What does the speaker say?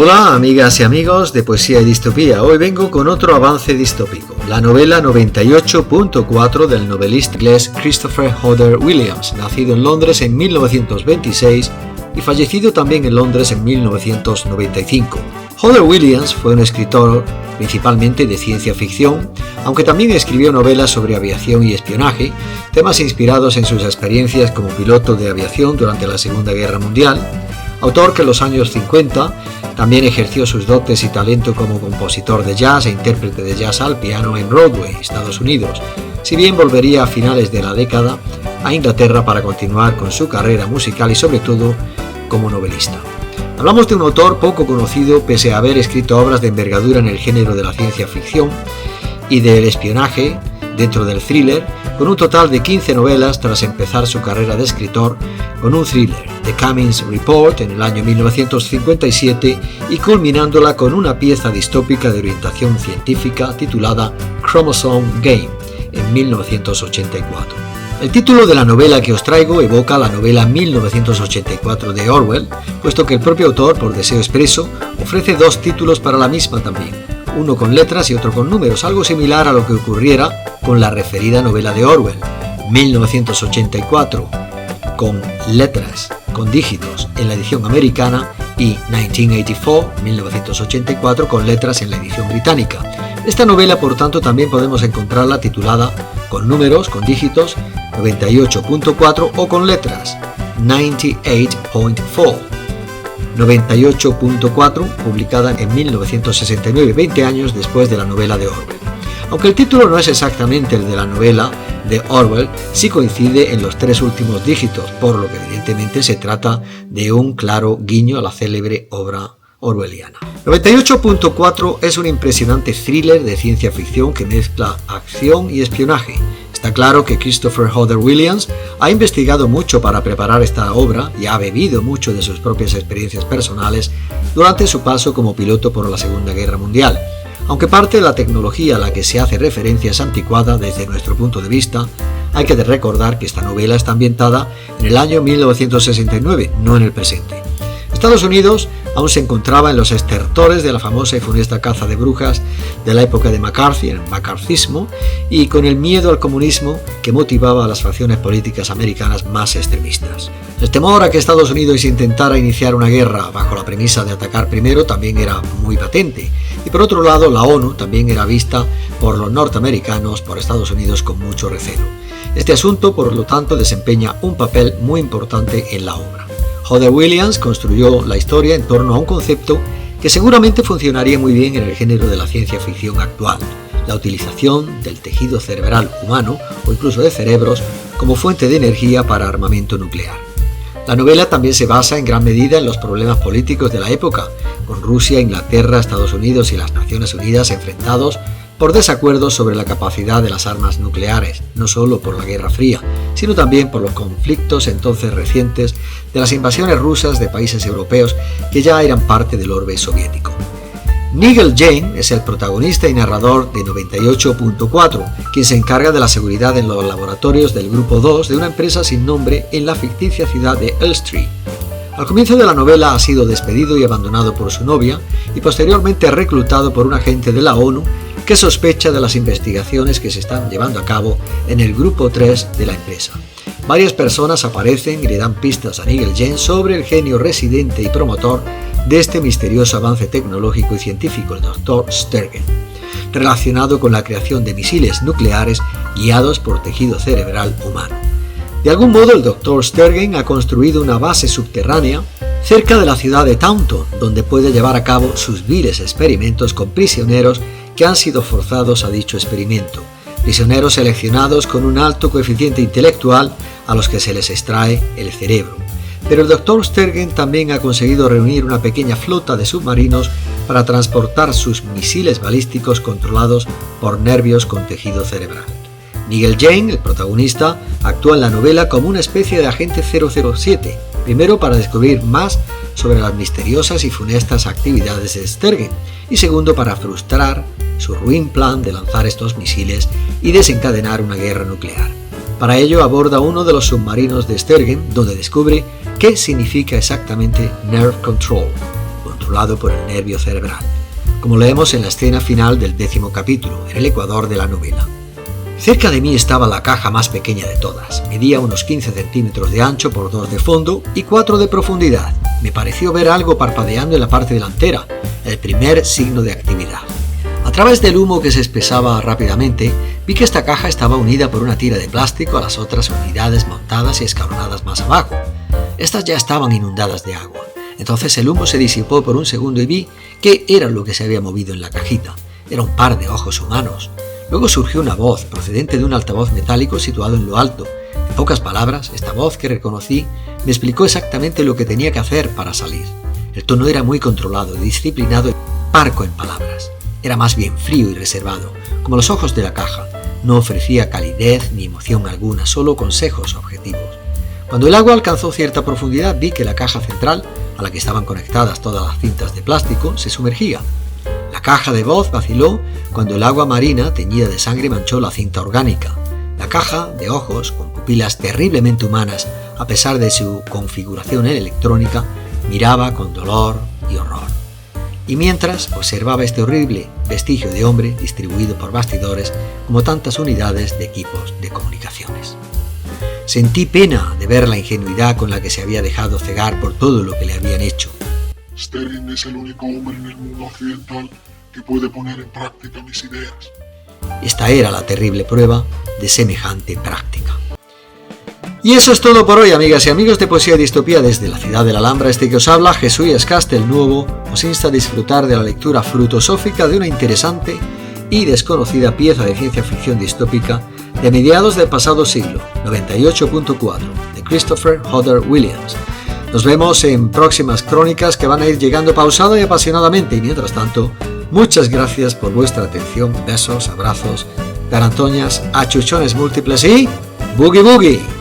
Hola amigas y amigos de Poesía y Distopía, hoy vengo con otro avance distópico, la novela 98.4 del novelista inglés Christopher Hodder Williams, nacido en Londres en 1926 y fallecido también en Londres en 1995. Hodder Williams fue un escritor principalmente de ciencia ficción, aunque también escribió novelas sobre aviación y espionaje, temas inspirados en sus experiencias como piloto de aviación durante la Segunda Guerra Mundial, autor que en los años 50 también ejerció sus dotes y talento como compositor de jazz e intérprete de jazz al piano en Broadway, Estados Unidos, si bien volvería a finales de la década a Inglaterra para continuar con su carrera musical y sobre todo como novelista. Hablamos de un autor poco conocido pese a haber escrito obras de envergadura en el género de la ciencia ficción y del espionaje dentro del thriller, con un total de 15 novelas tras empezar su carrera de escritor con un thriller, The Cummings Report, en el año 1957 y culminándola con una pieza distópica de orientación científica titulada Chromosome Game, en 1984. El título de la novela que os traigo evoca la novela 1984 de Orwell, puesto que el propio autor, por deseo expreso, ofrece dos títulos para la misma también, uno con letras y otro con números, algo similar a lo que ocurriera con la referida novela de Orwell, 1984, con letras, con dígitos en la edición americana y 1984 con letras en la edición británica. Esta novela, por tanto, también podemos encontrarla titulada con números, con dígitos, 98.4 o con letras, 98.4. 98.4, publicada en 1969, 20 años después de la novela de Orwell. Aunque el título no es exactamente el de la novela de Orwell, sí coincide en los tres últimos dígitos, por lo que evidentemente se trata de un claro guiño a la célebre obra orwelliana. 98.4 es un impresionante thriller de ciencia ficción que mezcla acción y espionaje. Está claro que Christopher Hodder Williams ha investigado mucho para preparar esta obra y ha bebido mucho de sus propias experiencias personales durante su paso como piloto por la Segunda Guerra Mundial. Aunque parte de la tecnología a la que se hace referencia es anticuada desde nuestro punto de vista, hay que recordar que esta novela está ambientada en el año 1969, no en el presente. Estados Unidos aún se encontraba en los estertores de la famosa y funesta caza de brujas de la época de McCarthy, el macartismo, y con el miedo al comunismo que motivaba a las facciones políticas americanas más extremistas. El temor a que Estados Unidos intentara iniciar una guerra bajo la premisa de atacar primero también era muy patente, y por otro lado la ONU también era vista por los norteamericanos, por Estados Unidos, con mucho recelo. Este asunto, por lo tanto, desempeña un papel muy importante en la obra. Hodder Williams construyó la historia en torno a un concepto que seguramente funcionaría muy bien en el género de la ciencia ficción actual, la utilización del tejido cerebral humano o incluso de cerebros como fuente de energía para armamento nuclear. La novela también se basa en gran medida en los problemas políticos de la época, con Rusia, Inglaterra, Estados Unidos y las Naciones Unidas enfrentados por desacuerdos sobre la capacidad de las armas nucleares, no solo por la Guerra Fría, sino también por los conflictos entonces recientes de las invasiones rusas de países europeos que ya eran parte del orbe soviético. Nigel Jayne es el protagonista y narrador de 98.4, quien se encarga de la seguridad en los laboratorios del Grupo 2 de una empresa sin nombre en la ficticia ciudad de Elstree. Al comienzo de la novela ha sido despedido y abandonado por su novia y posteriormente reclutado por un agente de la ONU que sospecha de las investigaciones que se están llevando a cabo en el Grupo 3 de la empresa. Varias personas aparecen y le dan pistas a Nigel Jayne sobre el genio residente y promotor de este misterioso avance tecnológico y científico, el Dr. Stergen, relacionado con la creación de misiles nucleares guiados por tejido cerebral humano. De algún modo, el Dr. Stergen ha construido una base subterránea cerca de la ciudad de Taunton, donde puede llevar a cabo sus viles experimentos con prisioneros que han sido forzados a dicho experimento, prisioneros seleccionados con un alto coeficiente intelectual a los que se les extrae el cerebro. Pero el Dr. Stergen también ha conseguido reunir una pequeña flota de submarinos para transportar sus misiles balísticos controlados por nervios con tejido cerebral. Nigel Jayne, el protagonista, actúa en la novela como una especie de agente 007, primero para descubrir más sobre las misteriosas y funestas actividades de Stergen, y segundo para frustrar su ruin plan de lanzar estos misiles y desencadenar una guerra nuclear. Para ello aborda uno de los submarinos de Stergen, donde descubre qué significa exactamente Nerve Control, controlado por el nervio cerebral, como leemos en la escena final del 10º capítulo, en el ecuador de la novela. Cerca de mí estaba la caja más pequeña de todas. Medía unos 15 centímetros de ancho por 2 de fondo y 4 de profundidad. Me pareció ver algo parpadeando en la parte delantera, el primer signo de actividad. A través del humo que se espesaba rápidamente, vi que esta caja estaba unida por una tira de plástico a las otras unidades montadas y escalonadas más abajo. Estas ya estaban inundadas de agua. Entonces el humo se disipó por un segundo y vi qué era lo que se había movido en la cajita. Era un par de ojos humanos. Luego surgió una voz procedente de un altavoz metálico situado en lo alto. En pocas palabras, esta voz que reconocí me explicó exactamente lo que tenía que hacer para salir. El tono era muy controlado, disciplinado y parco en palabras. Era más bien frío y reservado, como los ojos de la caja. No ofrecía calidez ni emoción alguna, solo consejos objetivos. Cuando el agua alcanzó cierta profundidad, vi que la caja central, a la que estaban conectadas todas las cintas de plástico, se sumergía. La caja de voz vaciló cuando el agua marina teñida de sangre manchó la cinta orgánica. La caja de ojos, con pupilas terriblemente humanas, a pesar de su configuración electrónica, miraba con dolor y horror. Y mientras observaba este horrible vestigio de hombre distribuido por bastidores como tantas unidades de equipos de comunicaciones. Sentí pena de ver la ingenuidad con la que se había dejado cegar por todo lo que le habían hecho. Sterling es el único hombre en el mundo occidental que puede poner en práctica mis ideas. Esta era la terrible prueba de semejante práctica. Y eso es todo por hoy, amigas y amigos de Poesía y Distopía desde la ciudad de la Alhambra. Este que os habla, Jesús Castelnuovo, os insta a disfrutar de la lectura frutosófica de una interesante y desconocida pieza de ciencia ficción distópica de mediados del pasado siglo, 98.4, de Christopher Hodder Williams. Nos vemos en próximas crónicas que van a ir llegando pausada y apasionadamente, y mientras tanto, muchas gracias por vuestra atención, besos, abrazos, garantoñas, achuchones múltiples y ¡boogie boogie!